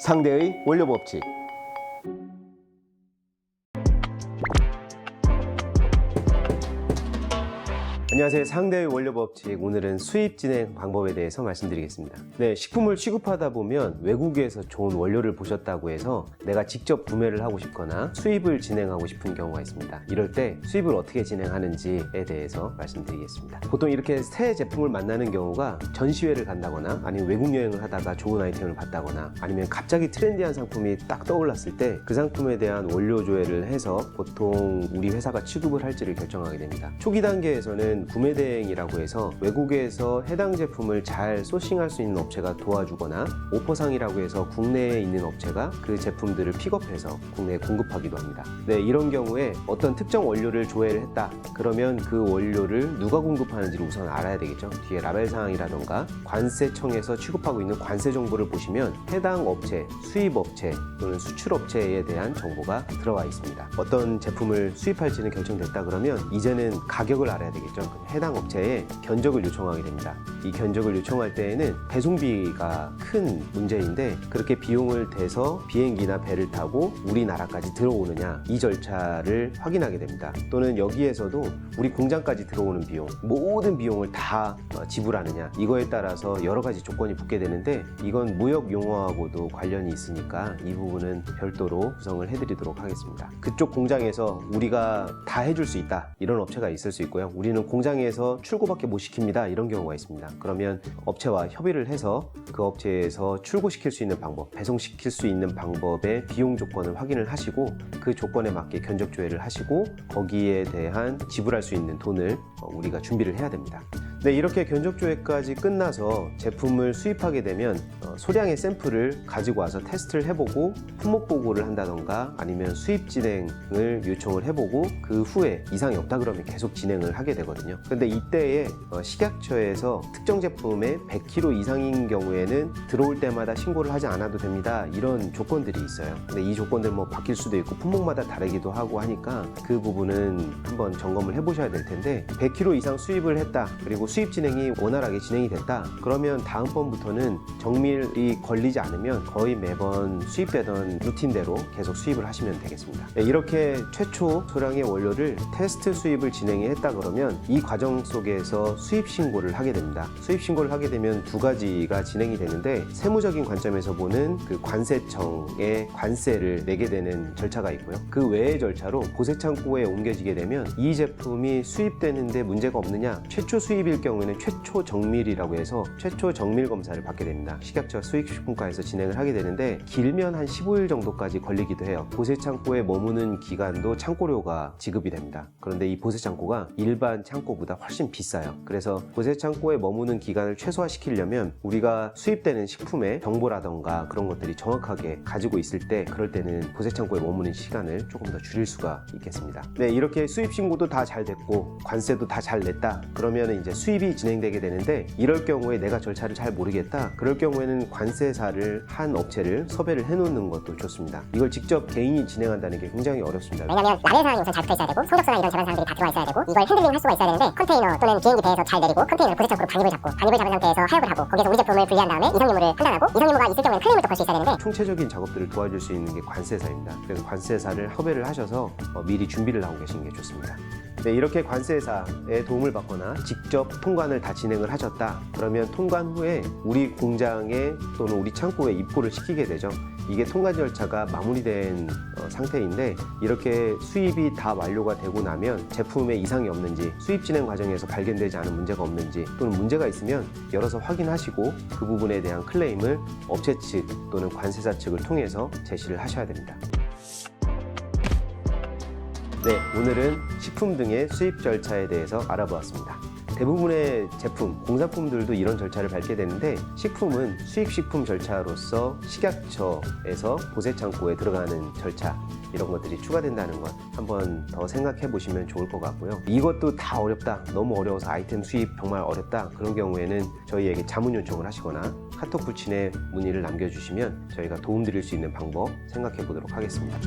상대의 원료 법칙. 안녕하세요. 상대의 원료 법칙. 오늘은 수입 진행 방법에 대해서 말씀드리겠습니다. 네, 식품을 취급하다 보면 외국에서 좋은 원료를 보셨다고 해서 내가 직접 구매를 하고 싶거나 수입을 진행하고 싶은 경우가 있습니다. 이럴 때 수입을 어떻게 진행하는지에 대해서 말씀드리겠습니다. 보통 이렇게 새 제품을 만나는 경우가 전시회를 간다거나 아니면 외국 여행을 하다가 좋은 아이템을 봤다거나 아니면 갑자기 트렌디한 상품이 딱 떠올랐을 때 그 상품에 대한 원료 조회를 해서 보통 우리 회사가 취급을 할지를 결정하게 됩니다. 초기 단계에서는 구매 대행이라고 해서 외국에서 해당 제품을 잘 소싱할 수 있는 업체가 도와주거나 오퍼상이라고 해서 국내에 있는 업체가 그 제품들을 픽업해서 국내에 공급하기도 합니다. 네, 이런 경우에 어떤 특정 원료를 조회를 했다 그러면 그 원료를 누가 공급하는지를 우선 알아야 되겠죠. 뒤에 라벨 사항이라던가 관세청에서 취급하고 있는 관세 정보를 보시면 해당 업체, 수입 업체 또는 수출 업체에 대한 정보가 들어가 있습니다. 어떤 제품을 수입할지는 결정됐다 그러면 이제는 가격을 알아야 되겠죠. 해당 업체에 견적을 요청하게 됩니다. 이 견적을 요청할 때에는 배송비가 큰 문제인데 그렇게 비용을 대서 비행기나 배를 타고 우리나라까지 들어오느냐 이 절차를 확인하게 됩니다. 또는 여기에서도 우리 공장까지 들어오는 비용, 모든 비용을 다 지불하느냐 이거에 따라서 여러 가지 조건이 붙게 되는데 이건 무역 용어하고도 관련이 있으니까 이 부분은 별도로 구성을 해드리도록 하겠습니다. 그쪽 공장에서 우리가 다 해줄 수 있다 이런 업체가 있을 수 있고요. 우리는 공장에서 출고밖에 못 시킵니다 이런 경우가 있습니다. 그러면 업체와 협의를 해서 그 업체에서 출고시킬 수 있는 방법, 배송시킬 수 있는 방법의 비용 조건을 확인을 하시고 그 조건에 맞게 견적 조회를 하시고 거기에 대한 지불할 수 있는 돈을 우리가 준비를 해야 됩니다. 네, 이렇게 견적 조회까지 끝나서 제품을 수입하게 되면 소량의 샘플을 가지고 와서 테스트를 해보고 품목 보고를 한다던가 아니면 수입 진행을 요청을 해보고 그 후에 이상이 없다 그러면 계속 진행을 하게 되거든요. 근데 이때에 식약처에서 특정 제품의 100kg 이상인 경우에는 들어올 때마다 신고를 하지 않아도 됩니다 이런 조건들이 있어요. 근데 이 조건들 뭐 바뀔 수도 있고 품목마다 다르기도 하고 하니까 그 부분은 한번 점검을 해보셔야 될 텐데 100kg 이상 수입을 했다 그리고 수입 진행이 원활하게 진행이 됐다 그러면 다음번부터는 정밀이 걸리지 않으면 거의 매번 수입되던 루틴대로 계속 수입을 하시면 되겠습니다. 네, 이렇게 최초 소량의 원료를 테스트 수입을 진행했다 그러면 이 과정 속에서 수입 신고를 하게 됩니다. 수입 신고를 하게 되면 두 가지가 진행이 되는데 세무적인 관점에서 보는 그 관세청에 관세를 내게 되는 절차가 있고요. 그 외의 절차로 보세창고에 옮겨지게 되면 이 제품이 수입되는데 문제가 없느냐 최초 수입일 경우에는 최초 정밀이라고 해서 최초 정밀 검사를 받게 됩니다. 식약처 수입식품과에서 진행을 하게 되는데 길면 한 15일 정도까지 걸리기도 해요. 보세창고에 머무는 기간도 창고료가 지급이 됩니다. 그런데 이 보세창고가 일반 창고보다 훨씬 비싸요. 그래서 보세창고에 머무는 기간을 최소화시키려면 우리가 수입되는 식품의 정보라던가 그런 것들이 정확하게 가지고 있을 때 그럴 때는 보세창고에 머무는 시간을 조금 더 줄일 수가 있겠습니다. 네, 이렇게 수입 신고도 다 잘 됐고 관세도 다 잘 냈다 그러면 이제 수입이 진행되게 되는데 이럴 경우에 내가 절차를 잘 모르겠다 그럴 경우에는 관세사를 한 업체를 섭외를 해놓는 것도 좋습니다. 이걸 직접 개인이 진행한다는 게 굉장히 어렵습니다. 왜냐면 라벨 사항이 우선 잘 붙어 있어야 되고 성적서나 이런 제반 사항들이 다 들어와 있어야 되고 이걸 핸들링 할 수가 있어야 되는데 컨테이너 또는 비행기 배에서 잘 내리고 컨테이너를 보세창고로 반입을 잡고 반입을 잡은 상태에서 하역을 하고 거기서 우리 제품을 분리한 다음에 이상유무를 판단하고 이상유무가 있을 경우에는 클레임을 또 걸 수 있어야 되는데 총체적인 작업들을 도와줄 수 있는 게 관세사입니다. 그래서 관세사를 섭외를 하셔서 미리 준비를 하고 계시는 게 좋습니다. 네, 이렇게 관세사의 도움을 받거나 직접 통관을 다 진행을 하셨다 그러면 통관 후에 우리 공장에 또는 우리 창고에 입고를 시키게 되죠. 이게 통관 절차가 마무리된 상태인데 이렇게 수입이 다 완료가 되고 나면 제품에 이상이 없는지 수입 진행 과정에서 발견되지 않은 문제가 없는지 또는 문제가 있으면 열어서 확인하시고 그 부분에 대한 클레임을 업체 측 또는 관세사 측을 통해서 제시를 하셔야 됩니다. 네, 오늘은 식품 등의 수입 절차에 대해서 알아보았습니다. 대부분의 제품, 공산품들도 이런 절차를 밟게 되는데 식품은 수입식품 절차로서 식약처에서 보세창고에 들어가는 절차 이런 것들이 추가된다는 것 한번 더 생각해 보시면 좋을 것 같고요. 이것도 다 어렵다, 너무 어려워서 아이템 수입 정말 어렵다 그런 경우에는 저희에게 자문 요청을 하시거나 카톡 부친에 문의를 남겨주시면 저희가 도움드릴 수 있는 방법 생각해 보도록 하겠습니다.